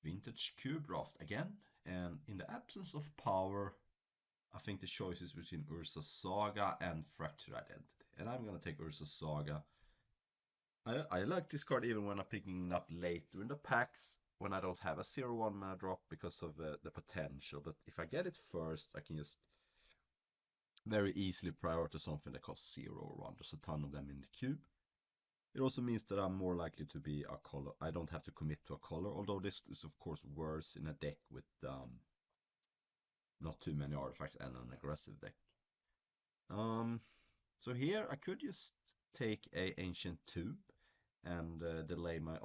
Vintage Cube Raft again, and in the absence of power, I think the choice is between Ursa Saga and Fractured Identity, and I'm gonna take Ursa Saga. I like this card even when I'm picking it up later in the packs when I don't have a 0/1 mana drop because of the potential, but if I get it first, I can just very easily prioritize something that costs 0 or 1. There's a ton of them in the cube. It also means that I'm more likely to be a color. I don't have to commit to a color, although this is of course worse in a deck with not too many artifacts and an aggressive deck. So here I could just take a Ancient Tomb and delay my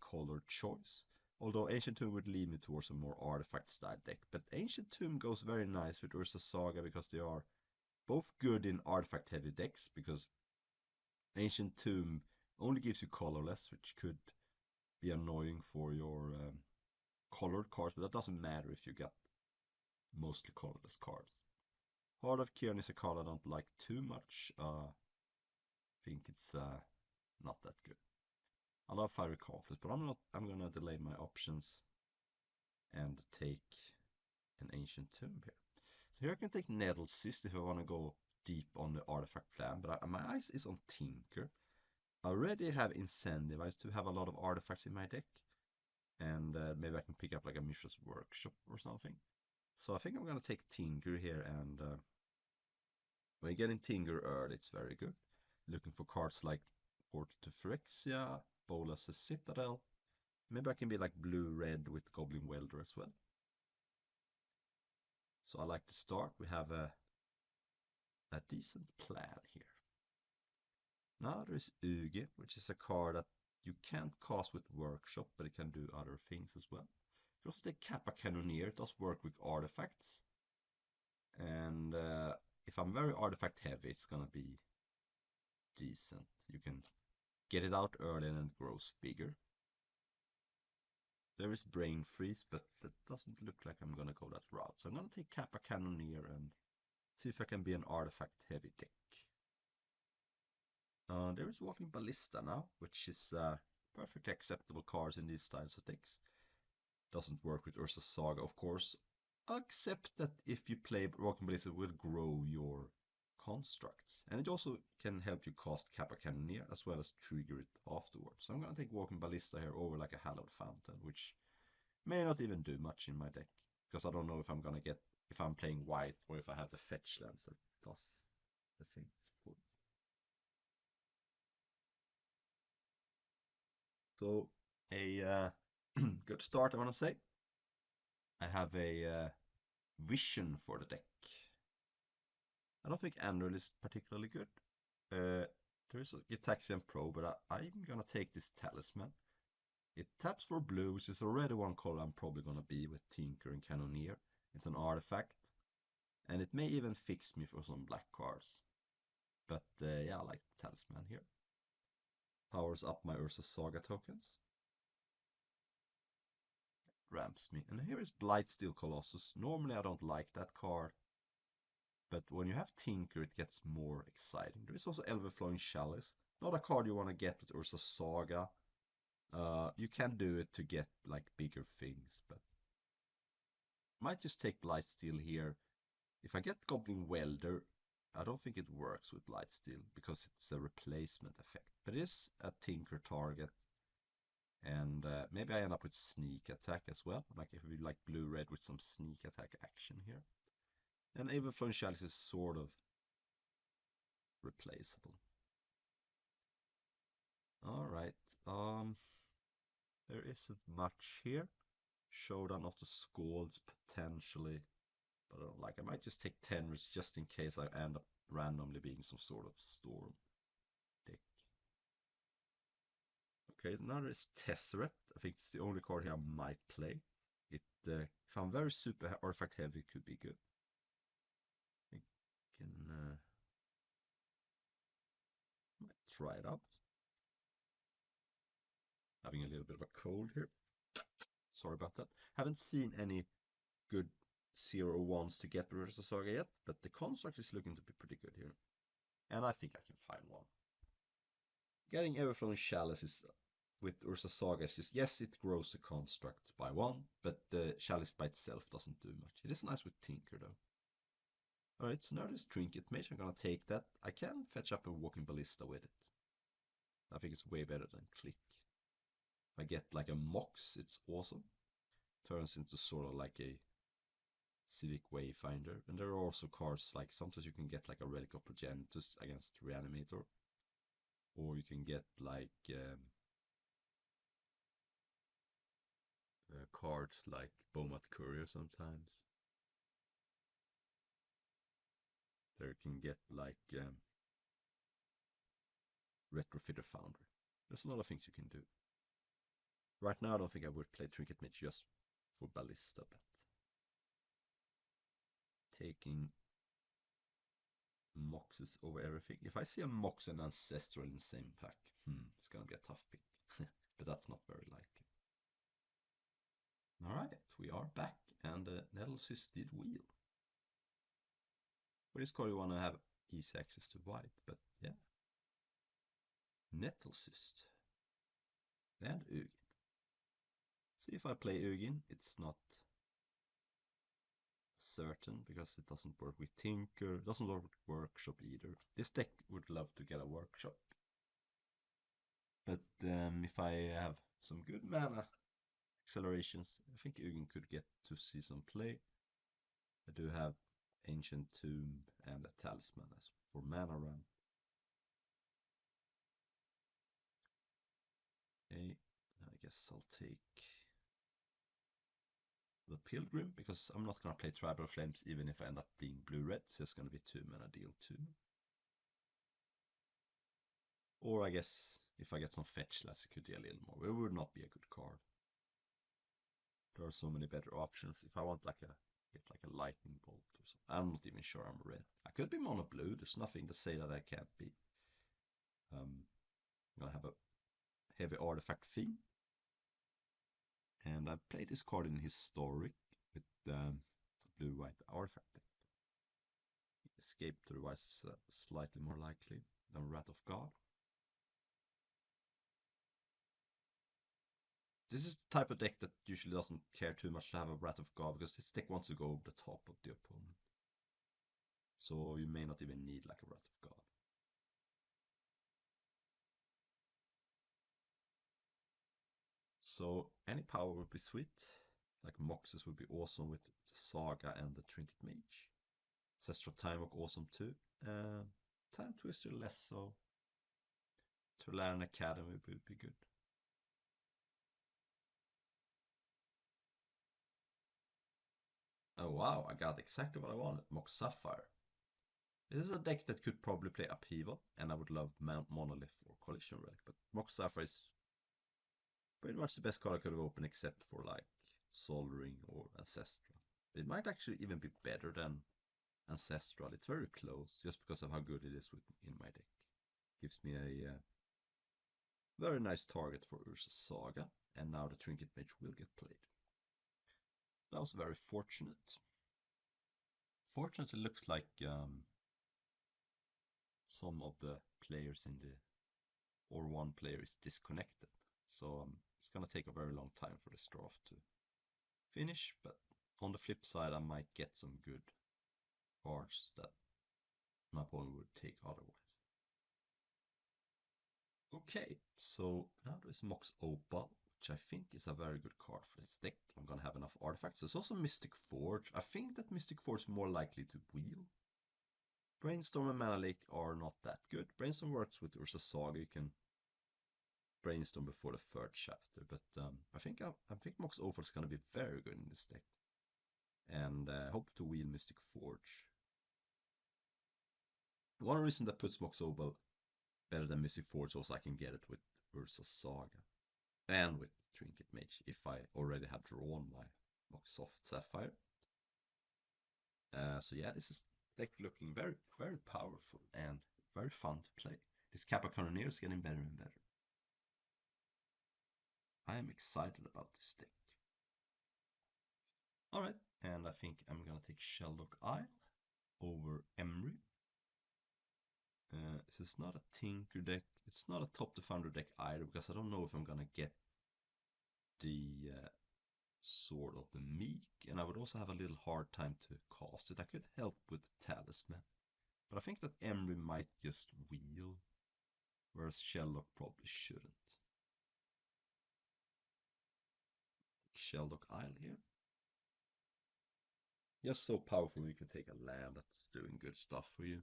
color choice. Although Ancient Tomb would lead me towards a more artifact style deck, but Ancient Tomb goes very nice with Ursa Saga because they are both good in artifact heavy decks, because Ancient Tomb only gives you colorless, which could be annoying for your colored cards, but that doesn't matter if you get mostly colorless cards. Heart of Kiran is a card I don't like too much. I think it's not that good. I love Fiery Conflict, but I'm gonna delay my options and take an Ancient Tomb here. So here I can take Nettle Cyst if I want to go deep on the artifact plan, but my eyes is on Tinker. I already have incentivized to have a lot of artifacts in my deck, and maybe I can pick up like a Mishra's Workshop or something. So I think I'm gonna take Tinker here, and when you get in Tinker early, it's very good. Looking for cards like Portal to Phyrexia, Bolas's Citadel. Maybe I can be like blue-red with Goblin Welder as well. So I like to start. We have a decent plan here. Now there is Uge, which is a card that you can't cast with Workshop, but it can do other things as well. You also take Kappa Cannoneer. It does work with artifacts. And if I'm very artifact heavy, it's gonna be decent. You can get it out early and it grows bigger. There is Brain Freeze, but that doesn't look like I'm gonna go that route. So I'm gonna take Kappa Cannoneer and see if I can be an artifact heavy deck. There is Walking Ballista now, which is perfectly acceptable cards in these styles of decks. Doesn't work with Ursa Saga, of course, except that if you play Walking Ballista, it will grow your constructs. And it also can help you cast Kappa Cannoneer as well as trigger it afterwards. So I'm going to take Walking Ballista here over like a Hallowed Fountain, which may not even do much in my deck, because I don't know if I'm going to get, if I'm playing white or if I have the fetch lands that does the thing. So a good start, I want to say. I have a vision for the deck. I don't think Android is particularly good. There is a Gitaxian Pro, but I'm gonna take this Talisman. It taps for blue, which is already one color I'm probably gonna be with Tinker and Cannoneer. It's an artifact, and it may even fix me for some black cards. But yeah, I like the Talisman here. Powers up my Ursa Saga tokens. Ramps me. And here is Blightsteel Colossus. Normally I don't like that card, but when you have Tinker it gets more exciting. There is also Everflowing Chalice. Not a card you want to get with Ursa Saga. You can do it to get like bigger things, but might just take Blightsteel here. If I get Goblin Welder, I don't think it works with Blightsteel because it's a replacement effect. But it is a Tinker target. And maybe I end up with sneak attack as well. Like if we like blue-red with some sneak attack action here. And Everflowing Chalice is sort of replaceable. Alright, there isn't much here. Showdown of the Skalds potentially, but I don't like. I might just take Tenris just in case I end up randomly being some sort of storm deck. Okay, now there's Tesseret. I think it's the only card here I might play. It, if I'm very super artifact heavy, it could be good. I can might try it out. Having a little bit of a cold here. Sorry about that. Haven't seen any good 0/1s to get Ursa Saga yet, but the construct is looking to be pretty good here. And I think I can find one. Getting Everflowing Chalice is with Ursa Saga is just, yes, it grows the construct by 1, but the Chalice by itself doesn't do much. It is nice with Tinker though. Alright, so now there's Trinket Mage. I'm gonna take that. I can fetch up a Walking Ballista with it. I think it's way better than Click. If I get like a Mox, it's awesome. Turns into sort of like a Civic Wayfinder. And there are also cards like sometimes you can get like a Relic of Progenitus against Reanimator. Or you can get like cards like Bomat Courier sometimes. There you can get like Retrofitter Founder. There's a lot of things you can do. Right now I don't think I would play Trinket Mage just for Ballista, but taking Moxes over everything. If I see a Mox and Ancestral in the same pack, it's gonna be a tough pick. But that's not very likely. Alright, we are back, and Nettlecyst did wheel. For this card you want to have easy access to white, but yeah. Nettlecyst and Ugin. See, if I play Ugin, it's not certain because it doesn't work with Tinker, doesn't work with Workshop either. This deck would love to get a Workshop. But if I have some good mana accelerations, I think Ugin could get to see some play. I do have Ancient Tomb and a Talisman as for mana run. Okay, I guess I'll take the Pilgrim because I'm not gonna play Tribal Flames even if I end up being blue-red, so it's gonna be 2 mana deal 2. Or I guess if I get some fetch less, it could deal a little more. It would not be a good card. There are so many better options. If I want like a lightning bolt or something, I'm not even sure I'm red. I could be mono blue. There's nothing to say that I can't be. I'm gonna have a heavy artifact theme, and I played this card in Historic with blue-white artifact deck. Escape to the Wise is slightly more likely than Wrath of God. This is the type of deck that usually doesn't care too much to have a Wrath of God because this deck wants to go over the top of the opponent. So you may not even need like a Wrath of God. So any power would be sweet. Like Moxes would be awesome with the Saga and the Trinket Mage. Ancestral Time Walk awesome too. Time Twister less so. Tularan Academy would be good. Oh wow, I got exactly what I wanted. Mox Sapphire. This is a deck that could probably play Upheaval, and I would love Monolith or Collision Relic, but Mox Sapphire is pretty much the best card I could have opened except for like Sol Ring or Ancestral. It might actually even be better than Ancestral. It's very close just because of how good it is in my deck. Gives me a very nice target for Ursa Saga, and now the Trinket Mage will get played. That was very fortunate. Fortunately, it looks like some of the players in the or one player is disconnected. So it's gonna take a very long time for this draft to finish, but on the flip side I might get some good cards that my opponent would take otherwise. Okay, so now there's Mox Opal, which I think is a very good card for this deck. I'm gonna have enough artifacts. There's also Mystic Forge. I think that Mystic Forge is more likely to wheel. Brainstorm and Mana Lake are not that good. Brainstorm works with Ursa Saga. You can brainstorm before the third chapter, but I think Mox Opal is gonna be very good in this deck, and hope to wheel Mystic Forge. One reason that puts Mox Opal better than Mystic Forge also I can get it with Ursa Saga and with Trinket Mage if I already have drawn my Mox Soft Sapphire. So yeah, this is deck looking very, very powerful and very fun to play. This Kappa Cannoneer is getting better and better. I am excited about this deck. Alright, and I think I'm gonna take Sheldock Isle over Emry. This is not a Tinker deck. It's not a Top Defender deck either, because I don't know if I'm gonna get the Sword of the Meek, and I would also have a little hard time to cast it. I could help with the Talisman, but I think that Emry might just wheel, whereas Shelldock probably shouldn't. Shelldock Isle here. Just so powerful you can take a land that's doing good stuff for you.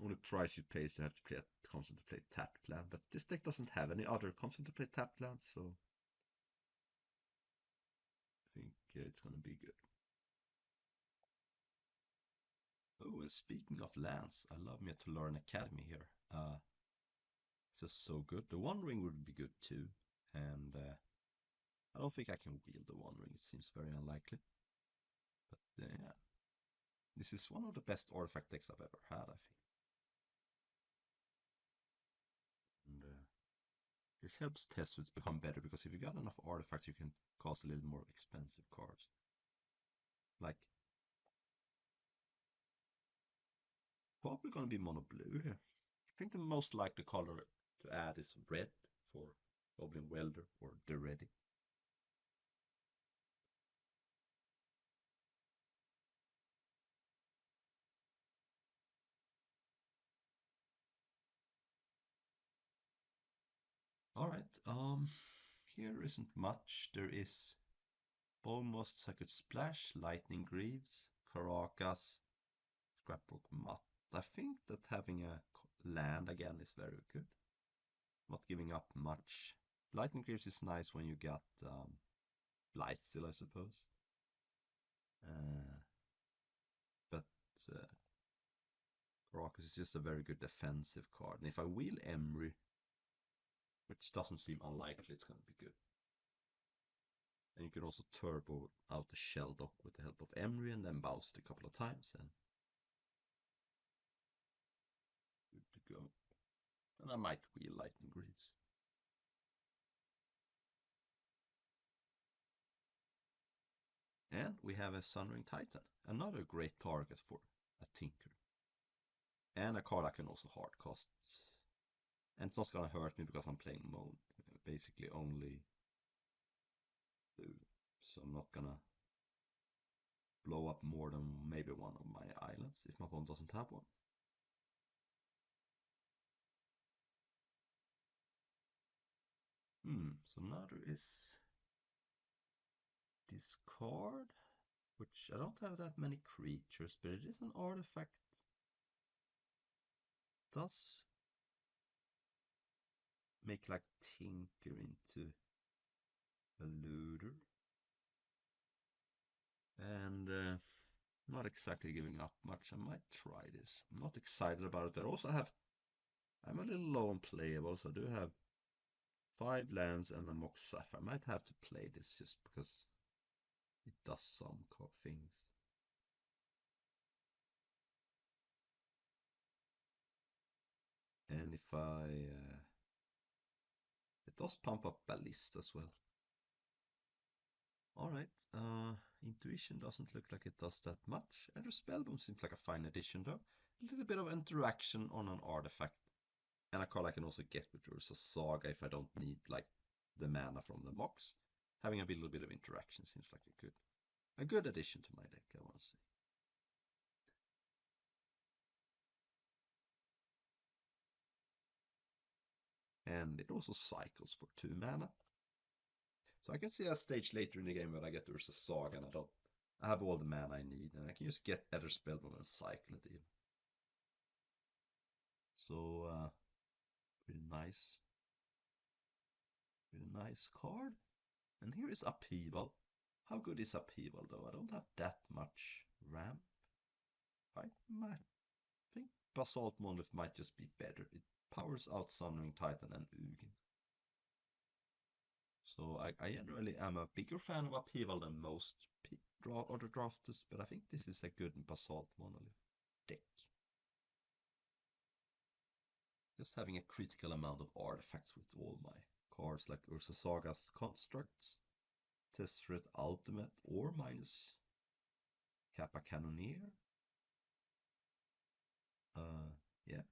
Only price you pay is you have to play a constantly play tapped land, but this deck doesn't have any other constantly play tapped lands, so I think it's gonna be good. Oh, and speaking of lands, I love me to learn Academy here. It's just so good. The One Ring would be good too, and I don't think I can wield the One Ring. It seems very unlikely. But yeah, this is one of the best artifact decks I've ever had, I think. And it helps test suits become better, because if you got enough artifacts, you can cast a little more expensive cards. Like, probably gonna be mono blue here. I think the most likely color to add is red for Goblin Welder or the Ready. Alright, here isn't much. There is Bonmost, Sacred Splash, Lightning Greaves, Caracas, Scrapbook Mutt. I think that having a land again is very good. Not giving up much. Lightning Greaves is nice when you got Blightsteel, I suppose. But Caracas is just a very good defensive card. And if I wheel Emry, which doesn't seem unlikely, it's going to be good. And you can also turbo out the Shelldock with the help of Emry, and then bounce it a couple of times, and good to go. And I might wheel Lightning Greaves. And we have a Sunring Titan, another great target for a Tinker. And a card I can also hardcast. And it's not gonna hurt me because I'm playing mode basically only blue. So I'm not gonna blow up more than maybe one of my islands if my opponent doesn't have one. So now there is discard, which I don't have that many creatures, but it is an artifact. Does make like Tinker into a looter. And not exactly giving up much. I might try this. I'm not excited about it. I also have, I'm a little low on playable, so I do have 5 lands and a Mox Sapphire. I might have to play this just because it does some things. And if it does pump up Ballista as well. Alright, Intuition doesn't look like it does that much. Elder Spellboom seems like a fine addition though. A little bit of interaction on an artifact. And a card I can also get with Ursa Saga if I don't need like the mana from the Mox. Having a little bit of interaction seems like a good addition to my deck, I want to say. And it also cycles for 2 mana. So I can see a stage later in the game when I get Ursa Saga and I have all the mana I need, and I can just get Elder Spellboom and cycle it even. So pretty nice. Pretty nice card. And here is Upheaval. How good is Upheaval though? I don't have that much ramp. I think Basalt Monolith might just be better. It powers out Sunring Titan and Ugin. So I generally am a bigger fan of Upheaval than most other drafters, but I think this is a good Basalt Monolith deck. Just having a critical amount of artifacts with all my cards, like Ursa Saga's Constructs, Tesseret Ultimate, or minus Kappa Cannoneer. Yeah.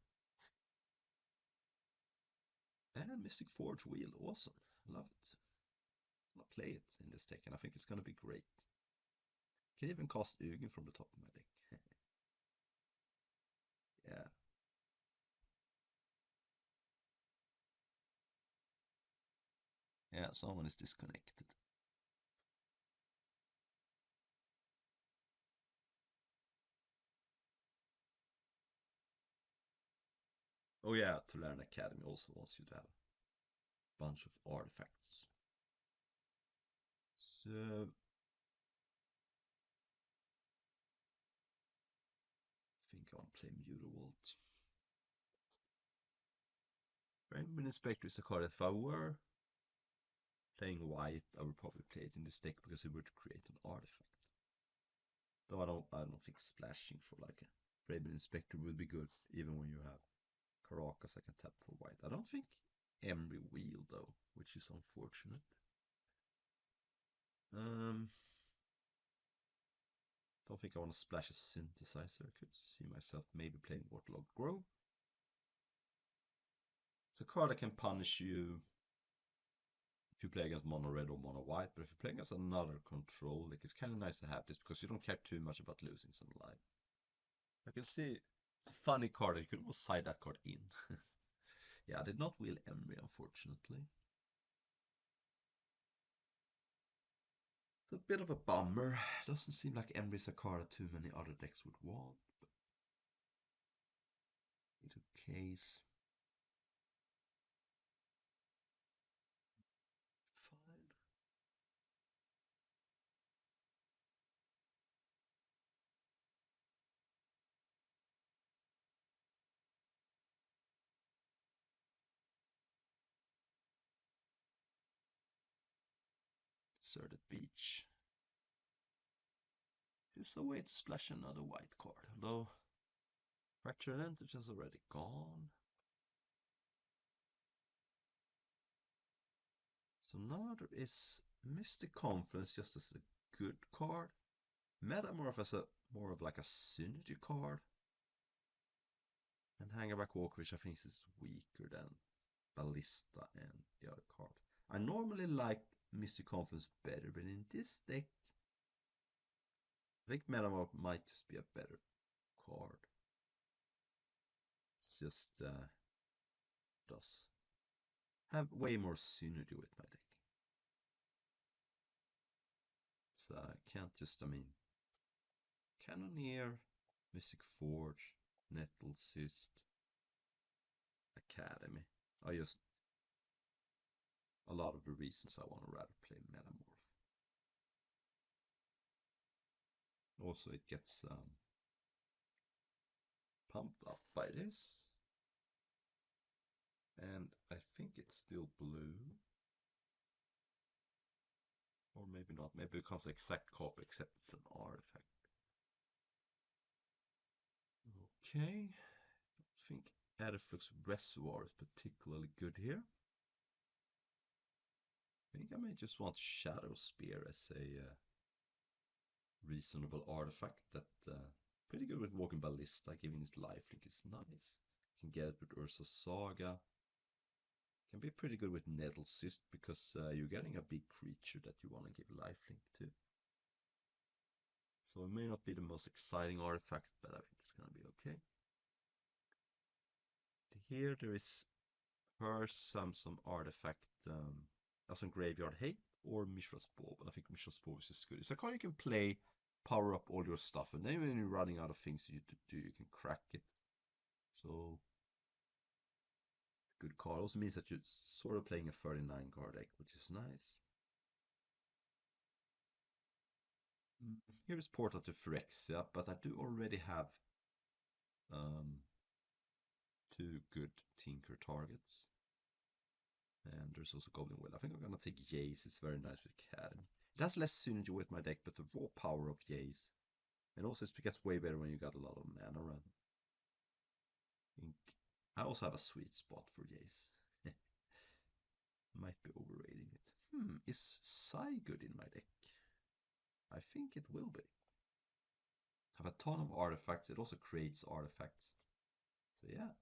And Mystic Forge Wheel, awesome. Love it. I'll play it in this deck, and I think it's gonna be great. Can even cast Ugin from the top of my deck. Yeah. Yeah, someone is disconnected. Oh yeah, to learn Academy also wants you to have a bunch of artifacts. So I think I want to play Mutavault. Rainbow Inspector is a card that if I were playing white, I would probably play it in this deck because it would create an artifact. Though I don't think splashing for like a Rainbow Inspector would be good, even when you have Caracas I can tap for white. I don't think Emery Wheel though, which is unfortunate. Don't think I want to splash a synthesizer. I could see myself maybe playing Waterlogged Grove. It's a card that can punish you if you play against mono red or mono white, but if you play against another control, like it's kind of nice to have this because you don't care too much about losing some life. I can see it's a funny card. You could almost side that card in. Yeah, I did not wheel Emery, unfortunately. It's a bit of a bummer. Doesn't seem like Emery is a card that too many other decks would want. But either case, fine. Deserted Beach. Just a way to splash another white card, although Fractured Advantage is already gone. So now there is Mystic Confluence just as a good card. Metamorph as a more of like a synergy card. And Hangerback Walker, which I think is weaker than Ballista and the other cards. I normally like Mystic Confluence better, but in this deck, I think Metamorph might just be a better card. It's just does have way more synergy with my deck. So I can't just, I mean, Cannoneer, Mystic Forge, Nettle Cyst, Academy. I just, a lot of the reasons I want to rather play Metamorph. Also, it gets pumped up by this. And I think it's still blue. Or maybe not. Maybe it becomes exact copy except it's an artifact. Okay. I think Adaflux Reservoir is particularly good here. I think I may just want Shadow Spear as a reasonable artifact that pretty good with Walking Ballista, giving it lifelink is nice. Can get it with Ursa Saga. Can be pretty good with Nettle Cyst because you're getting a big creature that you want to give lifelink to. So it may not be the most exciting artifact, but I think it's gonna be okay. Here there is first some artifact, some Graveyard Hate or Mishra's Ball, but I think Mishra's Ball is just good. It's a card you can play, power up all your stuff, and then when you're running out of things you to do, you can crack it. So good card. Also means that you're sort of playing a 39 card deck, which is nice. Here is Portal to Phyrexia, but I do already have two good Tinker targets. And there's also Goblin Will. I think I'm gonna take Jace. It's very nice with Academy. It has less synergy with my deck, but the raw power of Jace. And also it gets way better when you got a lot of mana around. I also have a sweet spot for Jace. Might be overrating it. Is Sai good in my deck? I think it will be. I have a ton of artifacts. It also creates artifacts. So yeah.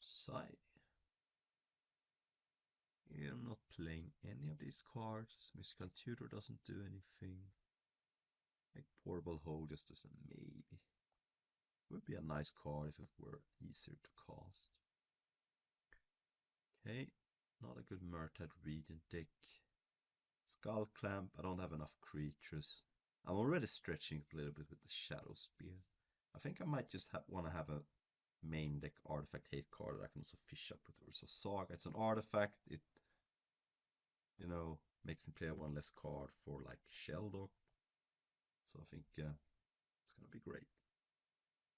Sai. I'm not playing any of these cards. Mystical Tutor doesn't do anything. Like Portable Hold just as a maybe. Would be a nice card if it were easier to cast. Okay, not a good Murtad Regent deck. Skull Clamp, I don't have enough creatures. I'm already stretching it a little bit with the Shadow Spear. I think I might just want to have a main deck artifact hate card that I can also fish up with Ursa Saga. It's an artifact. It, makes me play one less card for like Shelldock. So I think it's gonna be great.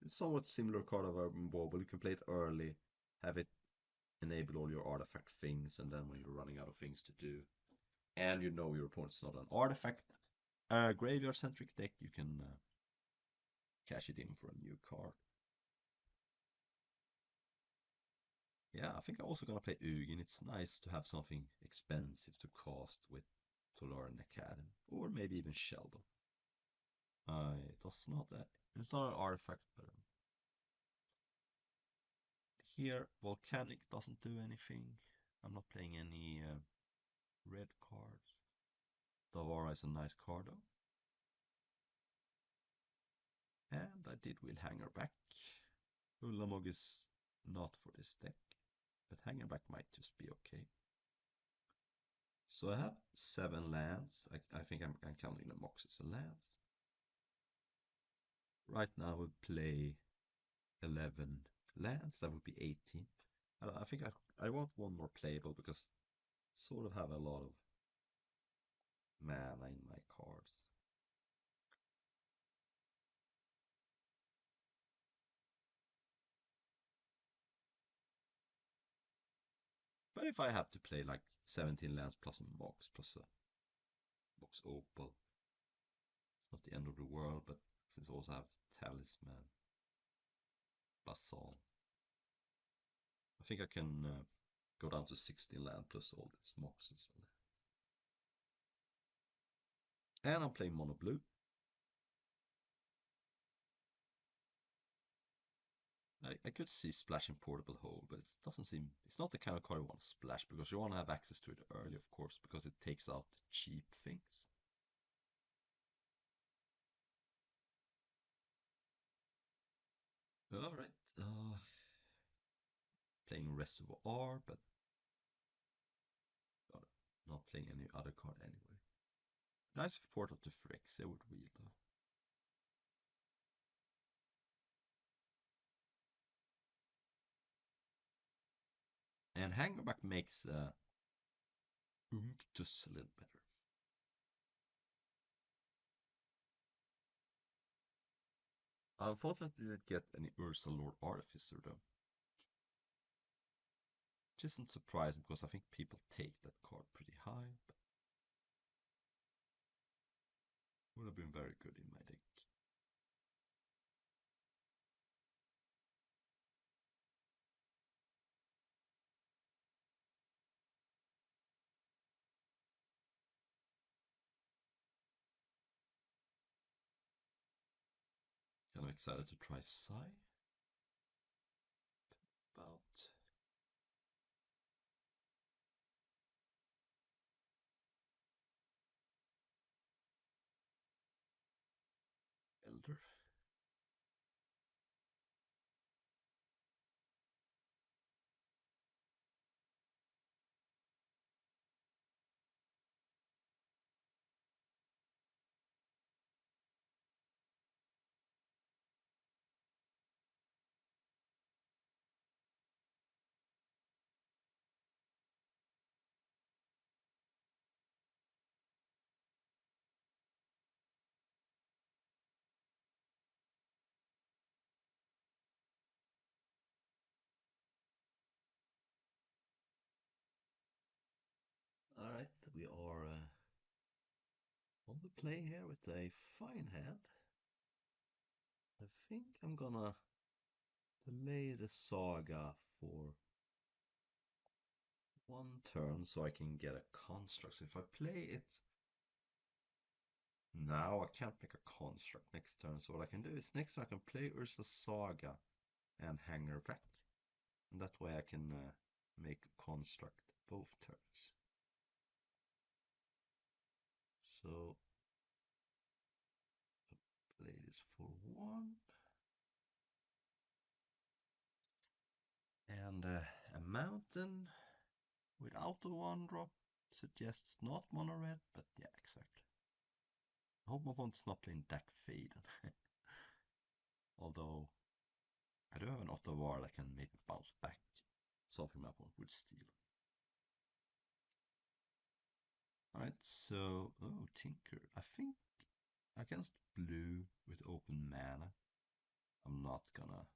It's somewhat similar card of Urban Bauble. You can play it early, have it enable all your artifact things, and then when you're running out of things to do, and your opponent's not an artifact graveyard centric deck, you can cash it in for a new card. Yeah, I think I'm also gonna play Ugin. It's nice to have something expensive to cast with to learn Academy, or maybe even Sheldon. It's not an artifact, but here Volcanic doesn't do anything. I'm not playing any red cards. Davara is a nice card though. And I did will Hanger back. Ulamog is not for this deck, but Hanger back might just be okay. So I have 7 lands. I think I'm counting the Mox as a lands. Right now we play 11 lands. That would be 18. I think I want one more playable because I sort of have a lot of mana in my cards. But if I have to play like 17 lands plus a Mox plus a Mox Opal, it's not the end of the world, but since I also have Talisman, Basalt, I think I can go down to 16 land plus all these Moxes. And I'm playing mono blue. I could see splashing Portable Hold, but it doesn't seem, it's not the kind of card you want to splash because you want to have access to it early, of course, because it takes out the cheap things. Alright, playing Reservoir, but not playing any other card anyway. Nice if Portal to Phyrexian would wheel though. And Hangerback makes Unctus a little better. Unfortunately, didn't get any Ursa Lord Artificer though. Which isn't surprising because I think people take that card pretty high. But would have been very good in my deck. Kind of excited to try Psy. About Elder. Alright, we are on the play here with a fine hand. I think I'm gonna delay the Saga for one turn so I can get a construct. So if I play it now, I can't make a construct next turn. So what I can do is next turn I can play Ursa Saga and Hanger back. And that way I can make a construct both turns. So play this for 1. And a mountain without a 1-drop suggests not mono red, but yeah, exactly. I hope my opponent's not playing deck fade. Although I do have an Otto War that can maybe bounce back, something my opponent would steal. Alright, so Tinker. I think against blue with open mana, I'm not gonna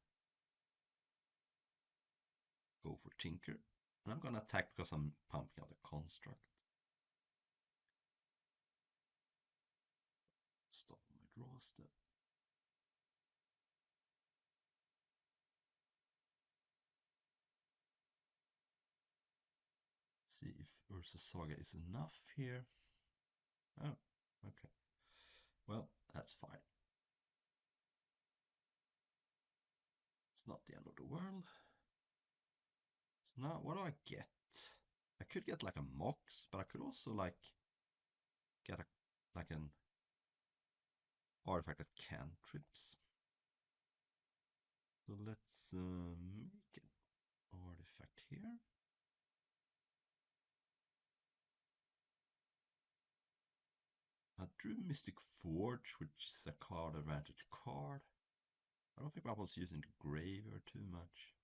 go for Tinker. And I'm gonna attack because I'm pumping out a construct. Stop my draw step. See if Ursa Saga is enough here. Oh, okay. Well, that's fine. It's not the end of the world. So now, what do I get? I could get like a Mox, but I could also like get an artifact that cantrips. So let's make an artifact here. I drew Mystic Forge, which is a card advantage card. I don't think I was using the graveyard too much.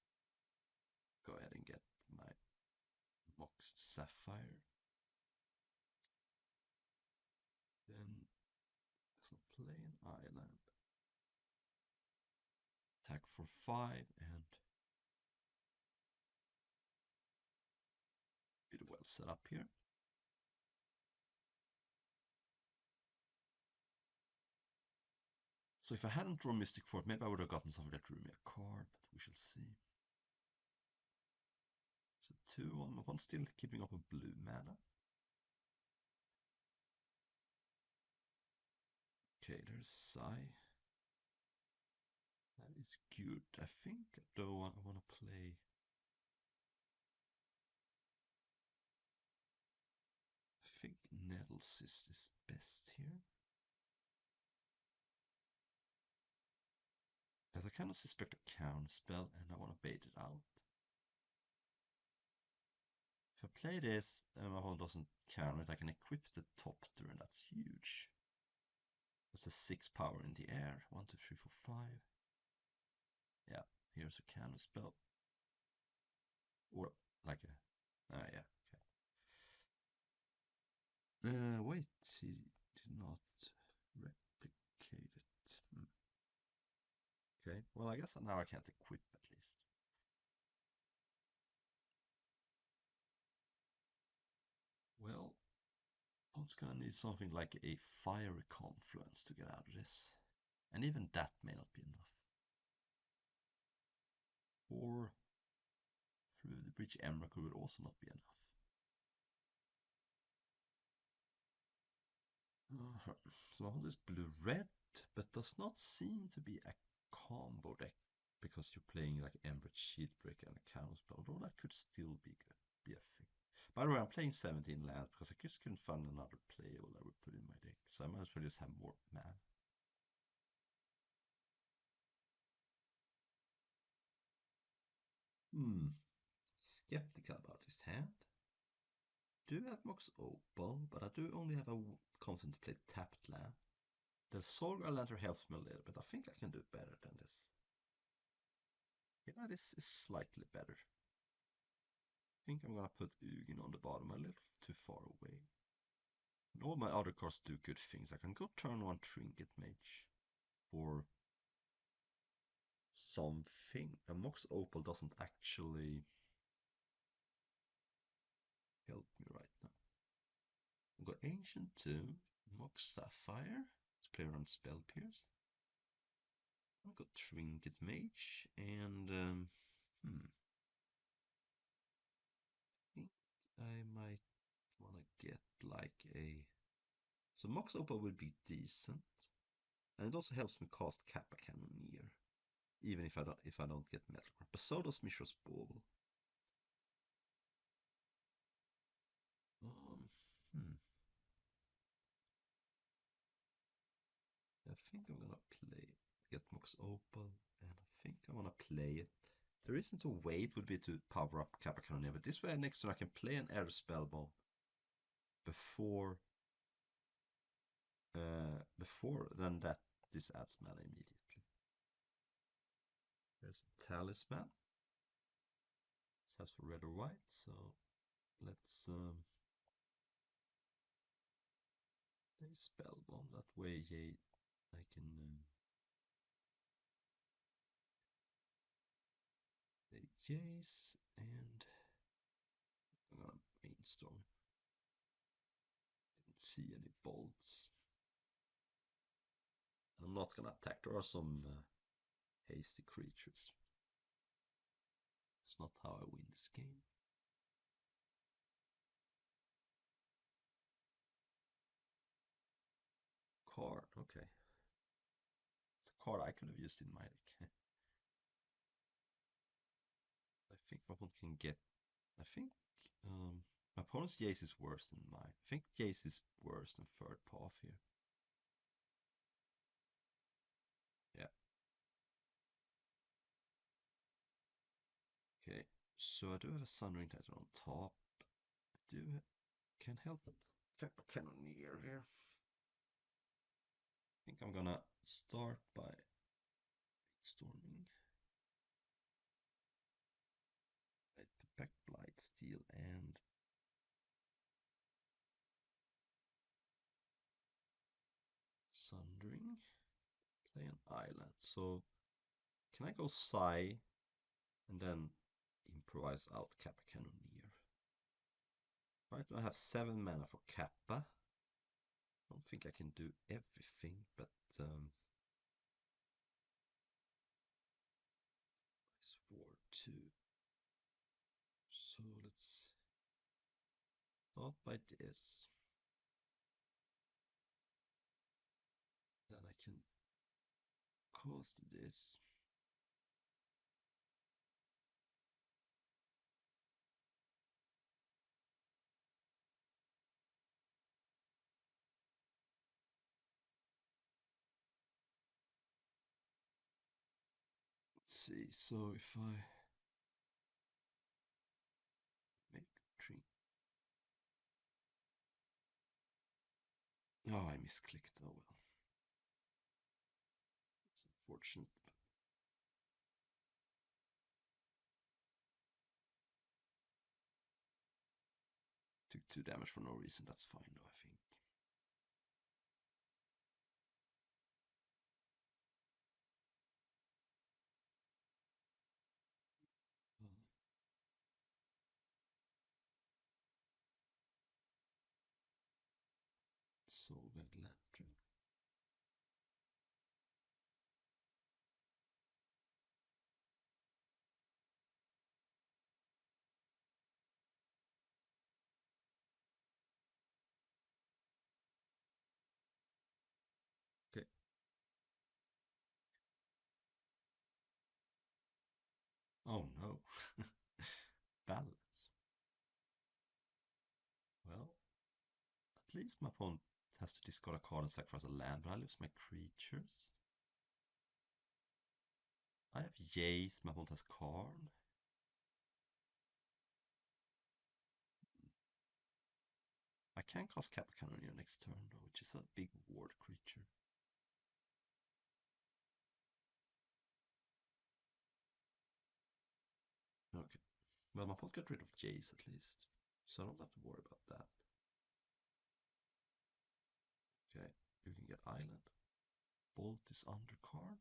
Go ahead and get my Mox Sapphire. Then let's play an island. Attack for 5 and pretty well set up here. So if I hadn't drawn Mystic Forge, maybe I would have gotten something that drew me a card, but we shall see. So 2-1, my one's still keeping up a blue mana. Okay, there's Sai. That is good. I think though I want to play. I think Nettlecyst is best here. As I kind of suspect a counter spell and I want to bait it out. If I play this and my opponent doesn't counter it, I can equip the Topter and that's huge. That's a 6 power in the air. 1, 2, 3, 4, 5. Yeah, here's a counter spell. Or like a yeah, okay. Wait, he did not replicate it. Okay, well I guess now I can't equip at least. Well, one's gonna need something like a fiery confluence to get out of this. And even that may not be enough. Or through the Breach Emrakul would also not be enough. So all this blue-red, but does not seem to be a combo deck because you're playing like Embered Shieldbreaker and a counterspell, although that could still be good, be a thing. By the way, I'm playing 17 lands because I just couldn't find another playable I would put in my deck, so I might as well just have more mana. Skeptical about his hand. Do have Mox Opal, but I do only have a confident to play tapped land. The Solgar Lantern helps me a little bit. I think I can do better than this. Yeah, this is slightly better. I think I'm gonna put Ugin on the bottom a little too far away. And all my other cards do good things. I can go turn 1 Trinket Mage or something. A Mox Opal doesn't actually help me right now. I've got Ancient Tomb, Mox Sapphire to play around Spell Pierce. I've got Trinket Mage and I think I might want to get like a. So Mox Opal would be decent, and it also helps me cast Kappa Cannoneer, even if I don't get Metal Craft. But so does Mishra's Bauble. think I'm gonna play get Mox Opal, and I think I wanna play it. The reason to wait would be to power up Kappa Cannoneer, but this way next turn I can play an air spell bomb before then that this adds mana immediately. There's a talisman. This has for red or white, so let's play spell bomb. That way, I can play Jace, and I'm gonna brainstorm. Didn't see any bolts. I'm not gonna attack. There are some hasty creatures. It's not how I win this game. Card, okay. It's a card I could have used in my deck. I think my opponent can get. I think my opponent's Jace is worse than mine. I think Jace is worse than third path here. Yeah. Okay, so I do have a Sundering Titan on top. I do can help Kappa Cannoneer here. I think I'm gonna start by storming. I put back Blight Steel and Sundering. Play an island. So can I go Psy and then improvise out Kappa Cannoneer? Right now I have 7 mana for Kappa. I don't think I can do everything, but nice War 2. So let's start by this. Then I can cast this. Let's see, so if I make tree. Oh, I misclicked. Oh well. It's unfortunate. Took 2 damage for no reason. That's fine though, I think. Soulred Lantern. Okay. Oh no. Balance. Well, at least my opponent has to discard a card and sacrifice a land, but I lose my creatures. I have Jace, my opponent has Karn. I can cast Kappa Cannoneer next turn though, which is a big ward creature. Okay. Well, my opponent got rid of Jace at least, so I don't have to worry about that. Okay, you can get Island. Bolt is undercard.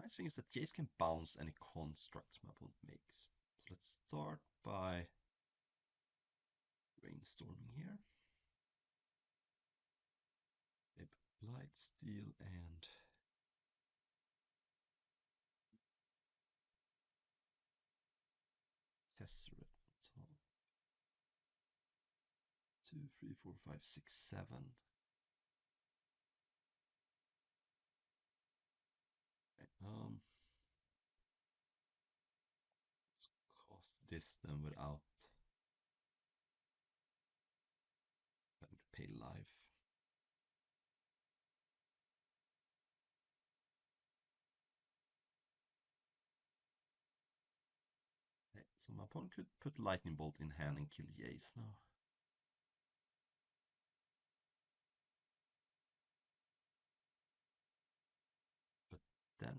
Nice thing is that Jace can bounce any constructs my opponent makes. So let's start by brainstorming here. Blight Steel and Tesseract on top. 2, 3, 4, 5, 6, 7. Okay, let's cast this then without So my opponent could put Lightning Bolt in hand and kill Jace now. But then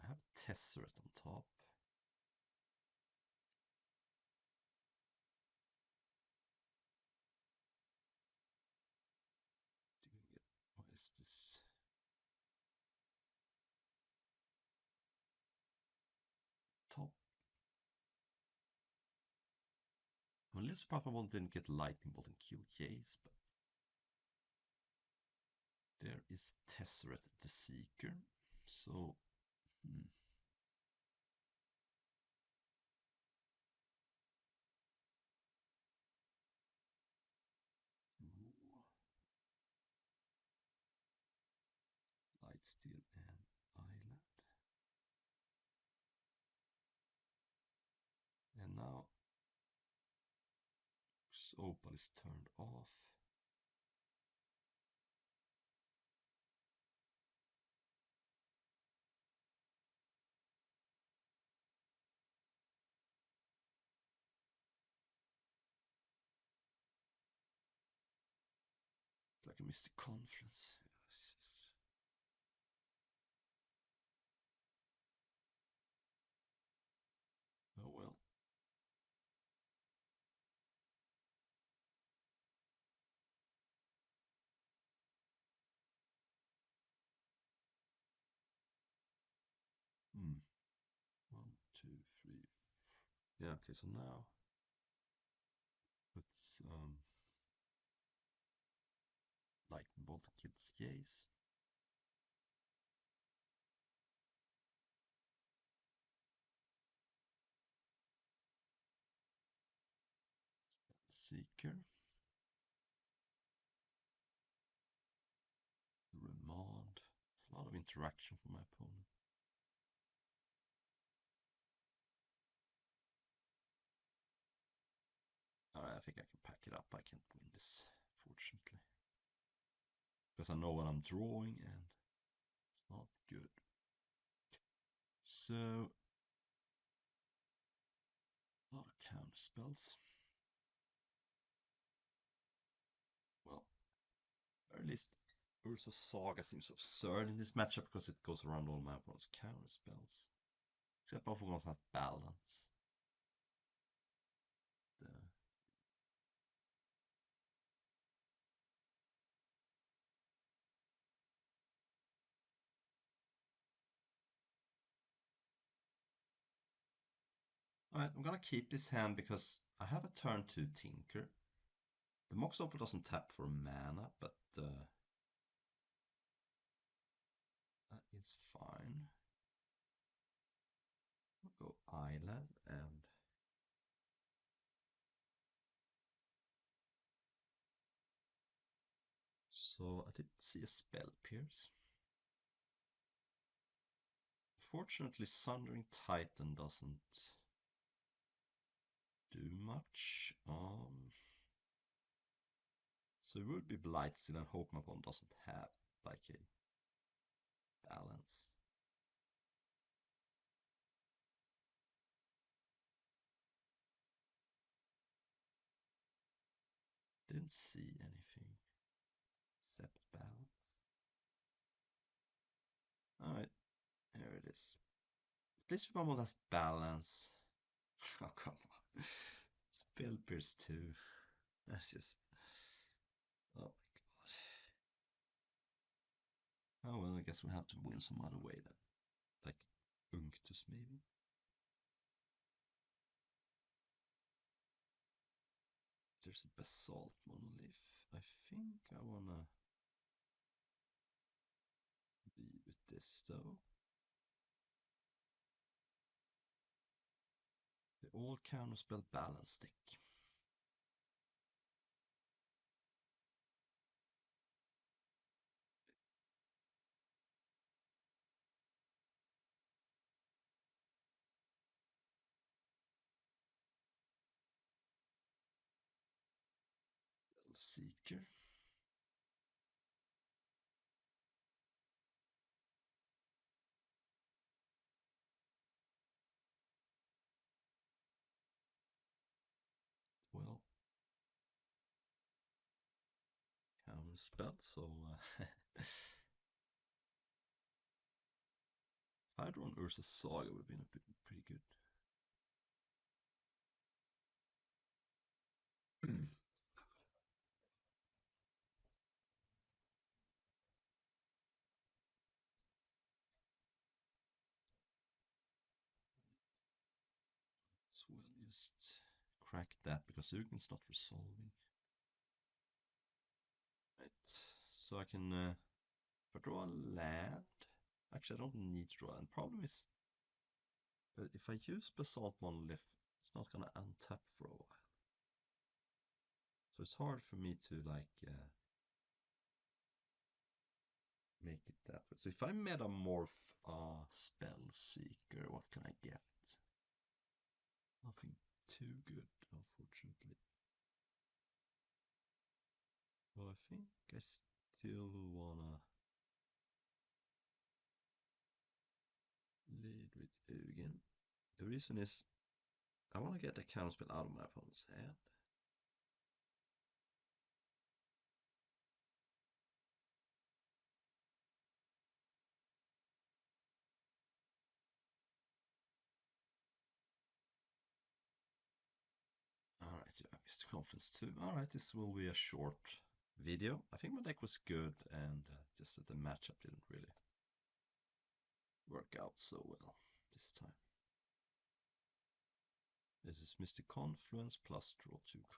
I have Tesseract on top. What is this? Top. I'm a little surprised my opponent didn't get Lightning Bolt and kill Jace, but there is Tesseract the Seeker. So, Lightsteel and Island. And now Opal is turned off. It's like a Mystic Confluence. Yes, yes. Oh well. Hmm. 1, 2, 3. Yeah, okay, so now let's Lightning Bolt kills Jace. Seeker. Remand. A lot of interaction from my opponent. Alright, I think I can pack it up. I can't win this, fortunately. Because I know what I'm drawing and it's not good. So, a lot of counter spells. Well, or at least Ursa Saga seems absurd in this matchup because it goes around all my opponent's counter spells. Except both of them has balance. Alright, I'm gonna keep this hand because I have a turn 2 Tinker. The Mox Opal doesn't tap for mana, but that is fine. We'll go Island and so I did see a Spell Pierce. Fortunately, Sundering Titan doesn't do much. So it would be Blightsteel and hope my opponent doesn't have like a balance. Didn't see anything except balance. Alright, here it is. At least my opponent has balance. Oh, come on. Spell Pierce 2. That's just. Oh my god. Oh well, I guess we have to win some other way then. Like Unctus maybe. There's a Basalt Monolith. I think I wanna be with this though. The all counterspell balance stick. Seeker. spell, so if I had drawn Ursa Saga, would have been pretty good. So we'll just crack that because Ugin's not resolving. Right, so I can if I draw a land. Actually, I don't need to draw land. Problem is, if I use Basalt Monolith, it's not gonna untap for a while. So it's hard for me to like make it that way. So if I metamorph Spell Seeker, what can I get? Nothing too good, unfortunately. Well, I think I still wanna lead with Ugin. The reason is I wanna get the counterspell out of my opponent's hand. Alright, yeah, I missed confidence too. Alright, this will be a short video. I think my deck was good, and just that the matchup didn't really work out so well this time. This is Mystic Confluence plus draw 2 cards.